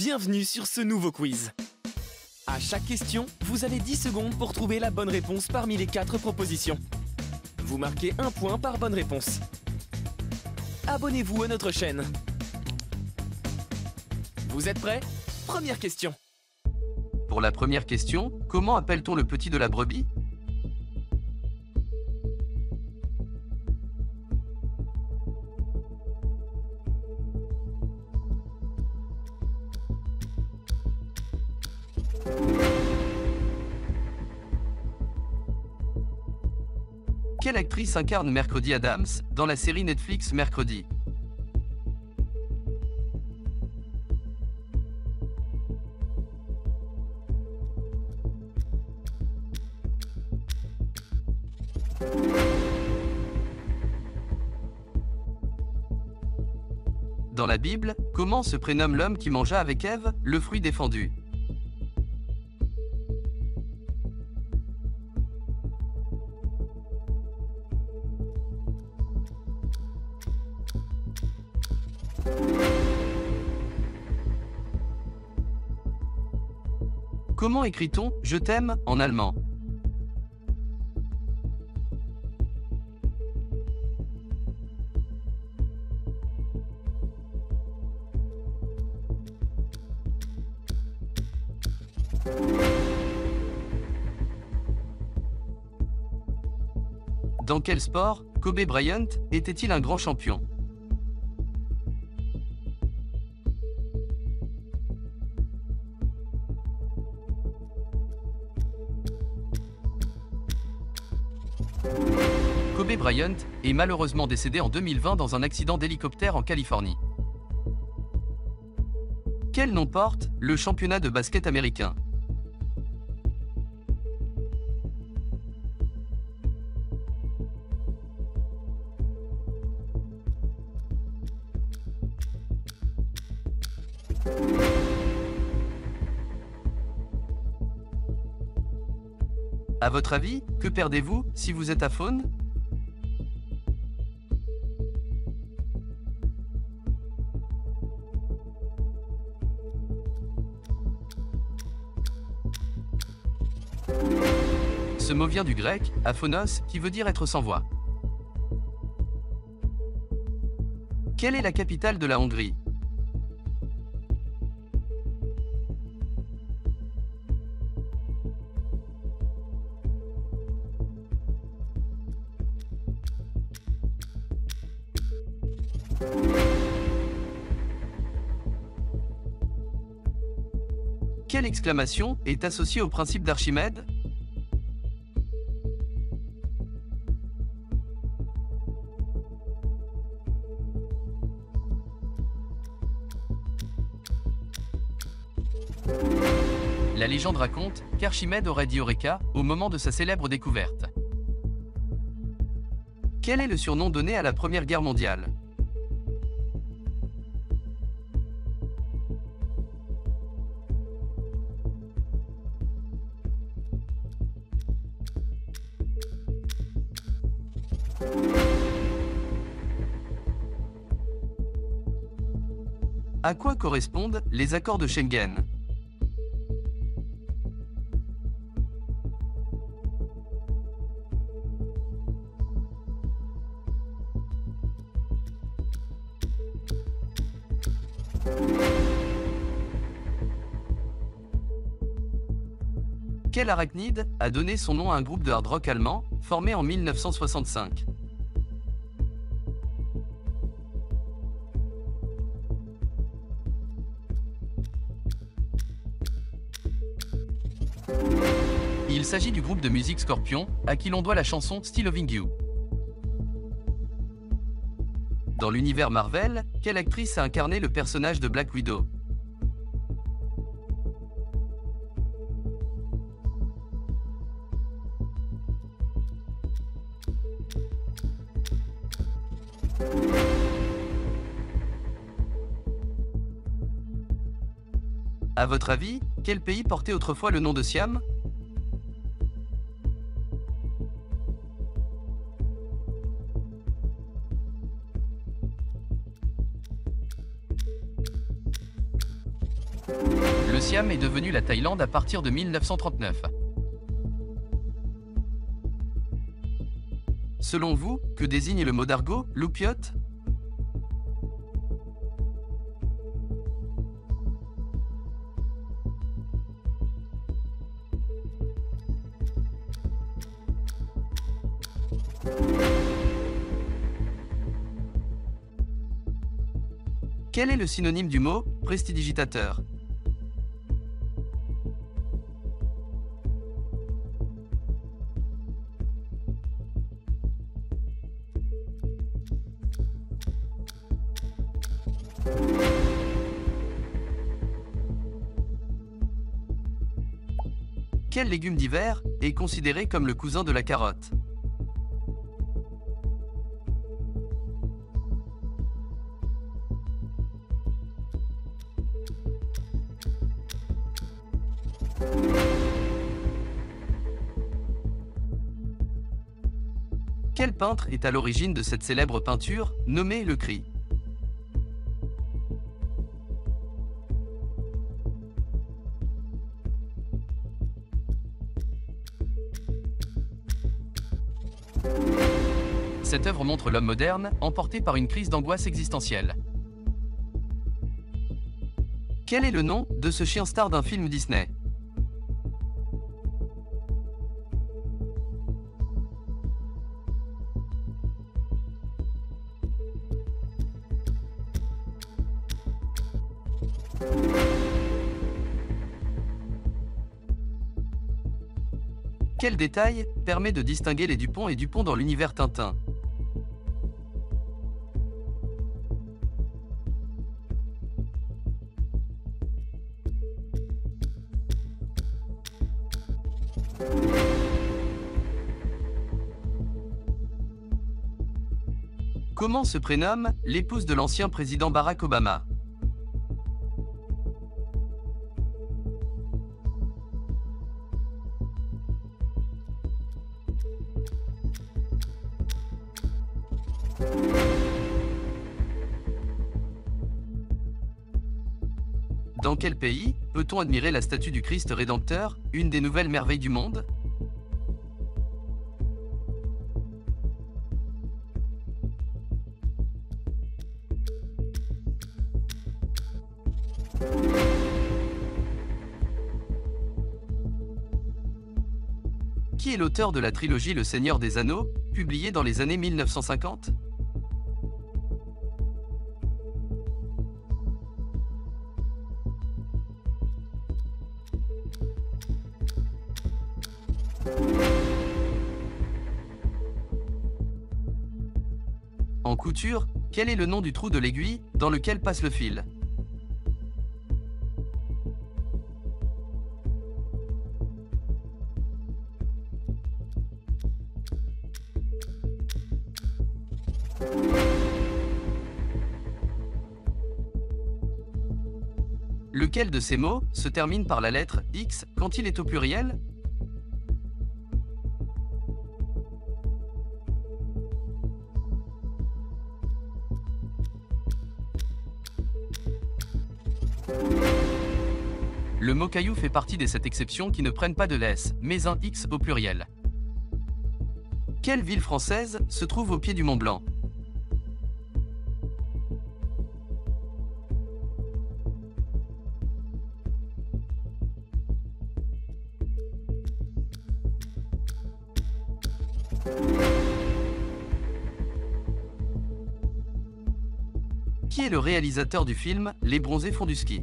Bienvenue sur ce nouveau quiz. À chaque question, vous avez 10 secondes pour trouver la bonne réponse parmi les 4 propositions. Vous marquez 1 point par bonne réponse. Abonnez-vous à notre chaîne. Vous êtes prêts? Première question. Pour la première question, comment appelle-t-on le petit de la brebis? Quelle actrice incarne Mercredi Adams dans la série Netflix Mercredi? Dans la Bible, comment se prénomme l'homme qui mangea avec Ève le fruit défendu? Comment écrit-on « Je t'aime » en allemand? Dans quel sport Kobe Bryant était-il un grand champion? Kobe Bryant est malheureusement décédé en 2020 dans un accident d'hélicoptère en Californie. Quel nom porte le championnat de basket américain? À votre avis, que perdez-vous si vous êtes à faune? Ce mot vient du grec « aphonos » qui veut dire être sans voix. Quelle est la capitale de la Hongrie? Quelle exclamation est associée au principe d'Archimède? La légende raconte qu'Archimède aurait dit Eureka au moment de sa célèbre découverte. Quel est le surnom donné à la Première Guerre mondiale? À quoi correspondent les accords de Schengen? Quel arachnide a donné son nom à un groupe de hard rock allemand formé en 1965? Il s'agit du groupe de musique Scorpion, à qui l'on doit la chanson Still Loving You. Dans l'univers Marvel, quelle actrice a incarné le personnage de Black Widow? À votre avis, quel pays portait autrefois le nom de Siam? Le Siam est devenu la Thaïlande à partir de 1939. Selon vous, que désigne le mot d'argot, loupiote? Quel est le synonyme du mot prestidigitateur? Quel légume d'hiver est considéré comme le cousin de la carotte? Quel peintre est à l'origine de cette célèbre peinture nommée Le Cri? Cette œuvre montre l'homme moderne, emporté par une crise d'angoisse existentielle. Quel est le nom de ce chien star d'un film Disney? Quel détail permet de distinguer les Dupont et Dupont dans l'univers Tintin? Comment se prénomme l'épouse de l'ancien président Barack Obama? Dans quel pays peut-on admirer la statue du Christ Rédempteur, une des nouvelles merveilles du monde? Qui est l'auteur de la trilogie Le Seigneur des Anneaux, publiée dans les années 1950? En couture, quel est le nom du trou de l'aiguille dans lequel passe le fil? Lequel de ces mots se termine par la lettre X quand il est au pluriel? Le mot caillou fait partie de cette exception qui ne prennent pas de l'S, mais un X au pluriel. Quelle ville française se trouve au pied du Mont Blanc? Qui est le réalisateur du film Les Bronzés font du ski?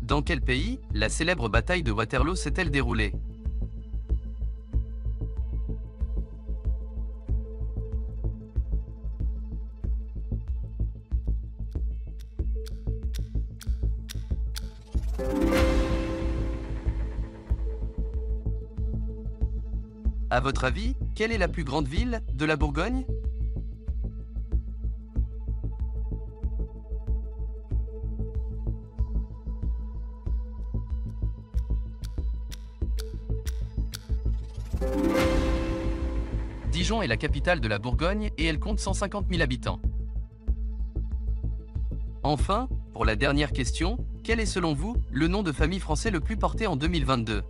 Dans quel pays la célèbre bataille de Waterloo s'est-elle déroulée? À votre avis, quelle est la plus grande ville de la Bourgogne? Dijon est la capitale de la Bourgogne et elle compte 150 000 habitants. Enfin, pour la dernière question, quel est selon vous le nom de famille français le plus porté en 2022?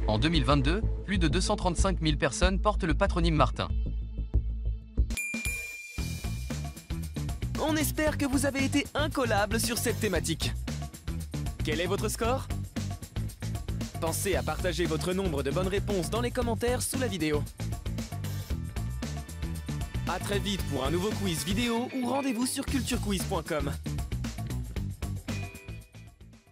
En 2022, plus de 235 000 personnes portent le patronyme Martin. On espère que vous avez été incollables sur cette thématique. Quel est votre score? Pensez à partager votre nombre de bonnes réponses dans les commentaires sous la vidéo. A très vite pour un nouveau quiz vidéo ou rendez-vous sur culturequiz.com.